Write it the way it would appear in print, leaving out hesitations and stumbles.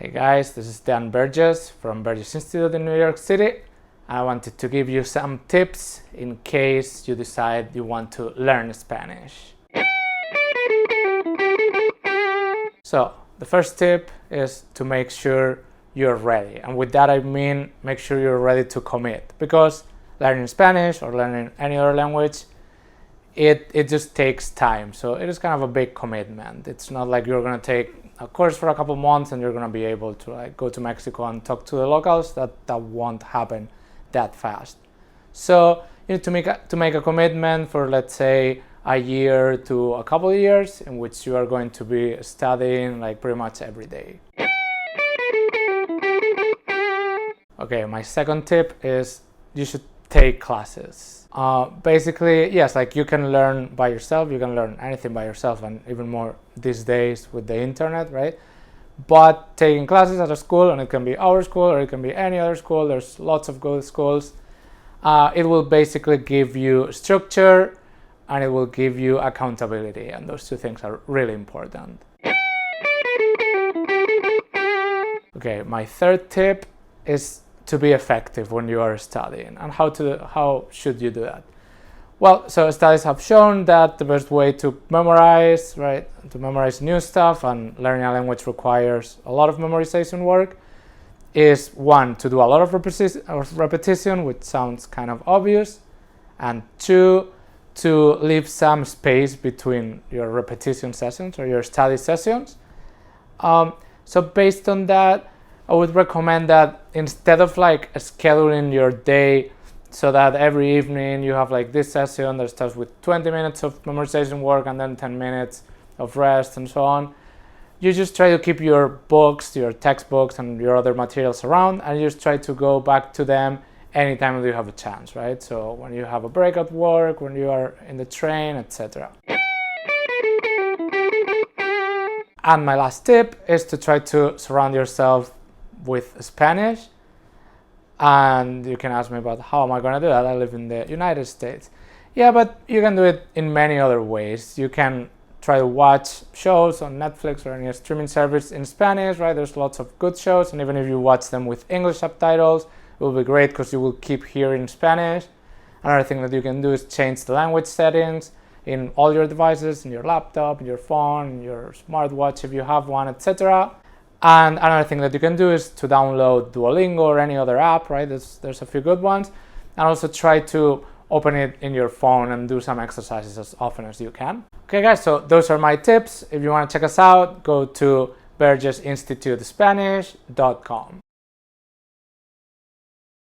Hey guys, this is Dan Berges from Berges Institute in New York City. I wanted to give you some tips in case you decide you want to learn Spanish. So, the first tip is to make sure you're ready. And with that I mean make sure you're ready to commit. Because learning Spanish or learning any other language, it just takes time. So it is kind of a big commitment. It's not like you're going to take a course for a couple months and you're going to be able to go to Mexico and talk to the locals. That won't happen that fast. So you need to make a commitment for, let's say, a year to a couple of years in which you are going to be studying like pretty much every day. Okay, my second tip is you should take classes. Basically, yes, like you can learn by yourself, you can learn anything by yourself, and even more these days with the internet, right? But taking classes at a school, and it can be our school or it can be any other school, there's lots of good schools, it will basically give you structure and it will give you accountability, and those two things are really important. Okay, my third tip is to be effective when you are studying. And how should you do that? Well, so studies have shown that the best way to memorize, right, to memorize new stuff, and learning a language requires a lot of memorization work, is one, to do a lot of repetition, which sounds kind of obvious, and two, to leave some space between your repetition sessions or your study sessions. So based on that, I would recommend that instead of like scheduling your day so that every evening you have like this session that starts with 20 minutes of memorization work and then 10 minutes of rest and so on, you just try to keep your books, your textbooks and your other materials around, and you just try to go back to them anytime that you have a chance, right? So when you have a break at work, when you are in the train, etc. And my last tip is to try to surround yourself with Spanish. And you can ask me about how am I going to do that? I live in the United States. Yeah, but you can do it in many other ways. You can try to watch shows on Netflix or any streaming service in Spanish, right? There's lots of good shows, and even if you watch them with English subtitles, it will be great because you will keep hearing Spanish. Another thing that you can do is change the language settings in all your devices, in your laptop, in your phone, in your smartwatch if you have one, etc. And another thing that you can do is to download Duolingo or any other app, right? There's a few good ones. And also try to open it in your phone and do some exercises as often as you can. Okay guys, so those are my tips. If you want to check us out, go to bergesinstitutespanish.com.